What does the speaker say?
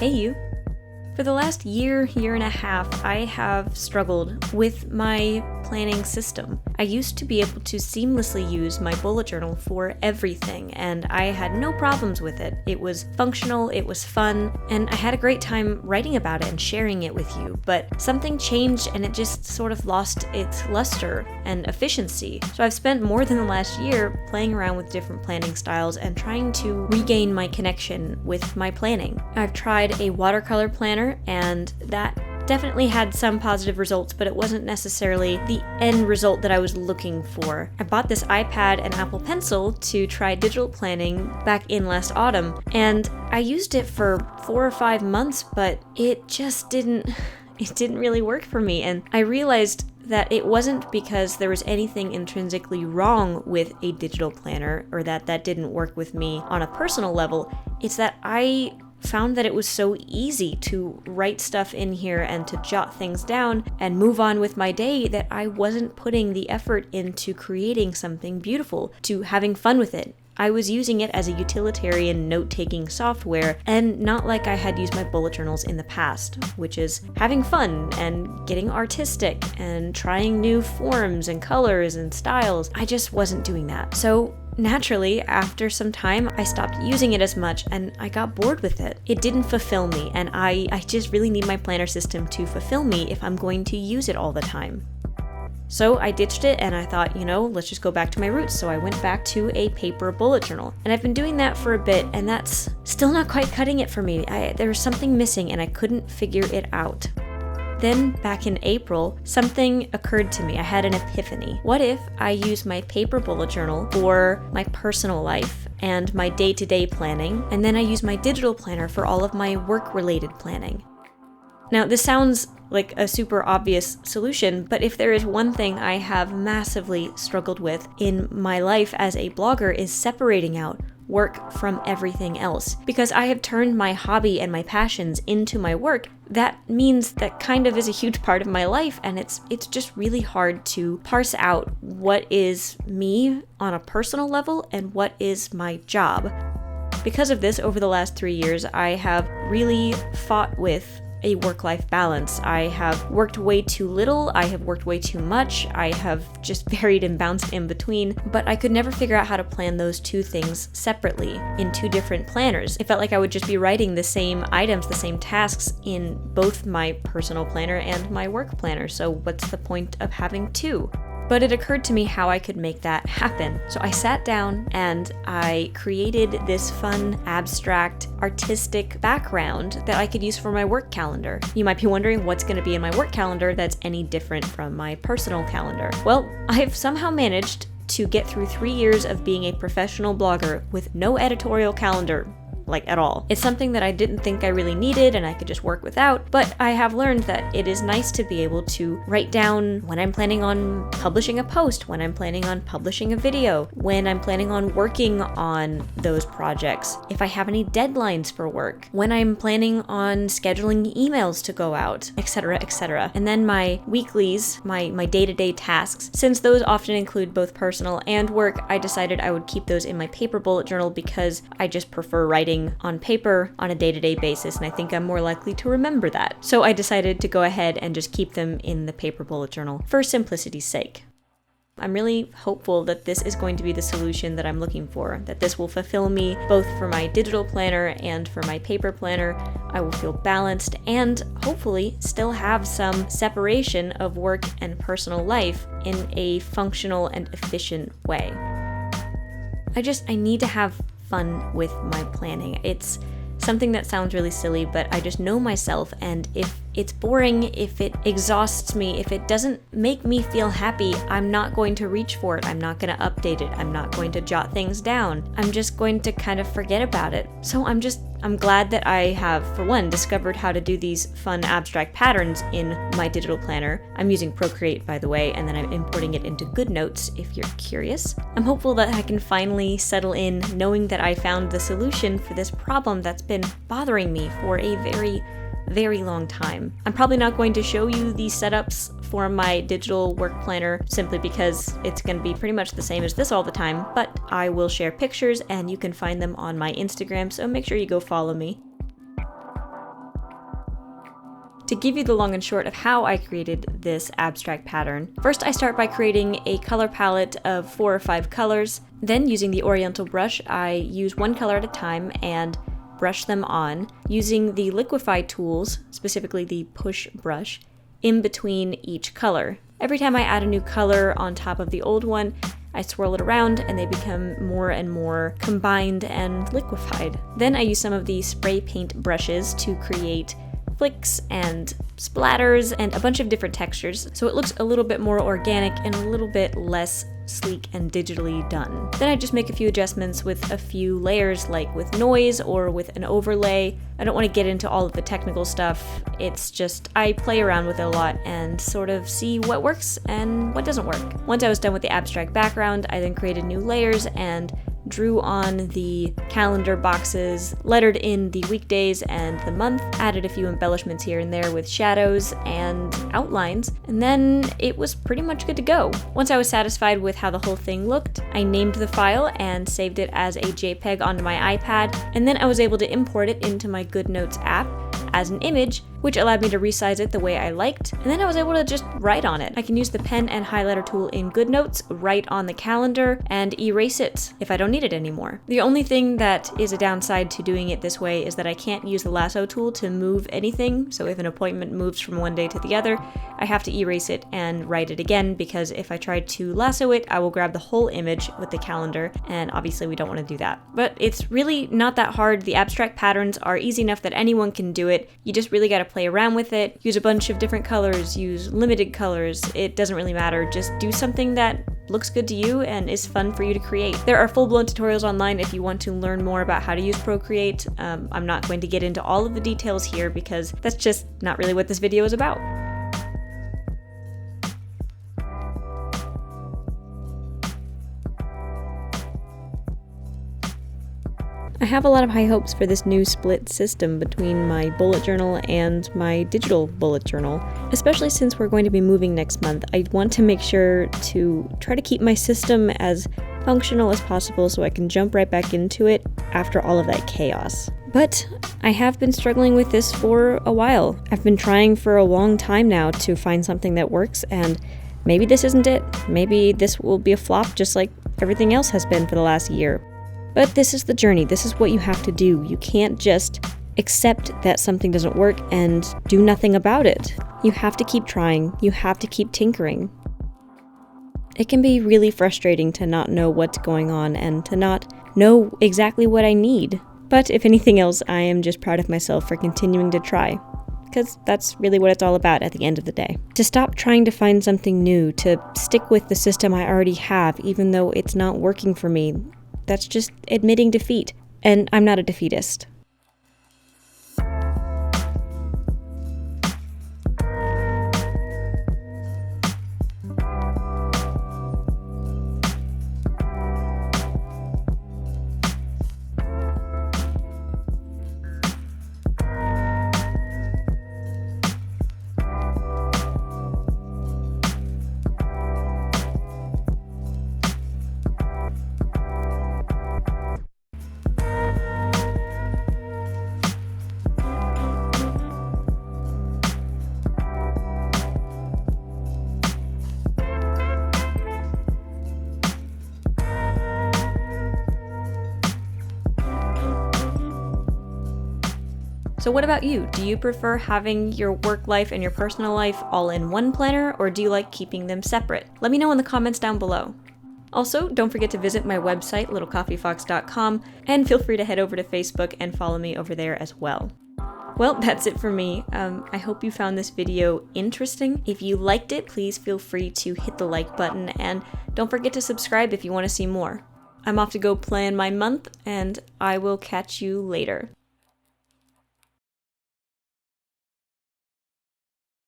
Hey you! For the last year and a half, I have struggled with my planning system. I used to be able to seamlessly use my bullet journal for everything, and I had no problems with it. It was functional, it was fun, and I had a great time writing about it and sharing it with you. But something changed and it just sort of lost its luster and efficiency. So I've spent more than the last year playing around with different planning styles and trying to regain my connection with my planning. I've tried a watercolor planner, and that definitely had some positive results, but it wasn't necessarily the end result that I was looking for. I bought this iPad and Apple Pencil to try digital planning back in last autumn, and I used it for 4 or 5 months, but it didn't really work for me. And I realized that it wasn't because there was anything intrinsically wrong with a digital planner or that didn't work with me on a personal level. It's that I found that it was so easy to write stuff in here and to jot things down and move on with my day that I wasn't putting the effort into creating something beautiful, to having fun with it. I was using it as a utilitarian note-taking software, and not like I had used my bullet journals in the past, which is having fun and getting artistic and trying new forms and colors and styles. I just wasn't doing that. So naturally, after some time, I stopped using it as much and I got bored with it. It didn't fulfill me, and I just really need my planner system to fulfill me if I'm going to use it all the time. So I ditched it and I thought, let's just go back to my roots. So I went back to a paper bullet journal. And I've been doing that for a bit, and that's still not quite cutting it for me. There was something missing and I couldn't figure it out. Then, back in April, something occurred to me. I had an epiphany. What if I use my paper bullet journal for my personal life and my day-to-day planning, and then I use my digital planner for all of my work-related planning? Now, this sounds like a super obvious solution, but if there is one thing I have massively struggled with in my life as a blogger is separating out work from everything else. Because I have turned my hobby and my passions into my work, that means that kind of is a huge part of my life, and it's just really hard to parse out what is me on a personal level and what is my job. Because of this, over the last 3 years, I have really fought with a work-life balance. I have worked way too little, I have worked way too much, I have just varied and bounced in between, but I could never figure out how to plan those two things separately in two different planners. It felt like I would just be writing the same items, the same tasks in both my personal planner and my work planner, so what's the point of having two? But it occurred to me how I could make that happen. So I sat down and I created this fun, abstract, artistic background that I could use for my work calendar. You might be wondering what's going to be in my work calendar that's any different from my personal calendar. Well, I've somehow managed to get through 3 years of being a professional blogger with no editorial calendar. At all. It's something that I didn't think I really needed and I could just work without, but I have learned that it is nice to be able to write down when I'm planning on publishing a post, when I'm planning on publishing a video, when I'm planning on working on those projects, if I have any deadlines for work, when I'm planning on scheduling emails to go out, etc., etc. And then my weeklies, my day-to-day tasks, since those often include both personal and work, I decided I would keep those in my paper bullet journal because I just prefer writing on paper on a day-to-day basis, and I think I'm more likely to remember that. So I decided to go ahead and just keep them in the paper bullet journal for simplicity's sake. I'm really hopeful that this is going to be the solution that I'm looking for, that this will fulfill me both for my digital planner and for my paper planner. I will feel balanced and hopefully still have some separation of work and personal life in a functional and efficient way. I need to have fun with my planning. It's something that sounds really silly, but I just know myself, and if it's boring, if it exhausts me, if it doesn't make me feel happy, I'm not going to reach for it. I'm not going to update it. I'm not going to jot things down. I'm just going to kind of forget about it. So I'm glad that I have, for one, discovered how to do these fun abstract patterns in my digital planner. I'm using Procreate, by the way, and then I'm importing it into Goodnotes if you're curious. I'm hopeful that I can finally settle in knowing that I found the solution for this problem that's been bothering me for a very, very long time. I'm probably not going to show you these setups for my digital work planner simply because it's going to be pretty much the same as this all the time, but I will share pictures and you can find them on my Instagram, so make sure you go follow me. To give you the long and short of how I created this abstract pattern, first I start by creating a color palette of 4 or 5 colors. Then using the Oriental brush, I use one color at a time and brush them on, using the liquify tools, specifically the push brush, in between each color. Every time I add a new color on top of the old one, I swirl it around and they become more and more combined and liquefied. Then I use some of the spray paint brushes to create flicks and splatters and a bunch of different textures, so it looks a little bit more organic and a little bit less sleek and digitally done. Then I just make a few adjustments with a few layers, like with noise or with an overlay. I don't want to get into all of the technical stuff. It's just I play around with it a lot and sort of see what works and what doesn't work. Once I was done with the abstract background, I then created new layers and drew on the calendar boxes, lettered in the weekdays and the month, added a few embellishments here and there with shadows and outlines, and then it was pretty much good to go. Once I was satisfied with how the whole thing looked, I named the file and saved it as a JPEG onto my iPad, and then I was able to import it into my Goodnotes app as an image, which allowed me to resize it the way I liked, and then I was able to just write on it. I can use the pen and highlighter tool in Goodnotes, write on the calendar, and erase it if I don't need it anymore. The only thing that is a downside to doing it this way is that I can't use the lasso tool to move anything, so if an appointment moves from one day to the other, I have to erase it and write it again, because if I try to lasso it, I will grab the whole image with the calendar, and obviously we don't want to do that. But it's really not that hard. The abstract patterns are easy enough that anyone can do it. You just really got to play around with it, use a bunch of different colors, use limited colors, it doesn't really matter. Just do something that looks good to you and is fun for you to create. There are full-blown tutorials online if you want to learn more about how to use Procreate. I'm not going to get into all of the details here because that's just not really what this video is about. I have a lot of high hopes for this new split system between my bullet journal and my digital bullet journal, especially since we're going to be moving next month. I want to make sure to try to keep my system as functional as possible so I can jump right back into it after all of that chaos. But I have been struggling with this for a while. I've been trying for a long time now to find something that works, and maybe this isn't it. Maybe this will be a flop just like everything else has been for the last year. But this is the journey. This is what you have to do. You can't just accept that something doesn't work and do nothing about it. You have to keep trying. You have to keep tinkering. It can be really frustrating to not know what's going on and to not know exactly what I need. But if anything else, I am just proud of myself for continuing to try, because that's really what it's all about at the end of the day. To stop trying to find something new, to stick with the system I already have, even though it's not working for me, that's just admitting defeat, and I'm not a defeatist. So what about you? Do you prefer having your work life and your personal life all in one planner, or do you like keeping them separate? Let me know in the comments down below. Also, don't forget to visit my website, littlecoffeefox.com, and feel free to head over to Facebook and follow me over there as well. Well, that's it for me. I hope you found this video interesting. If you liked it, please feel free to hit the like button, and don't forget to subscribe if you want to see more. I'm off to go plan my month, and I will catch you later.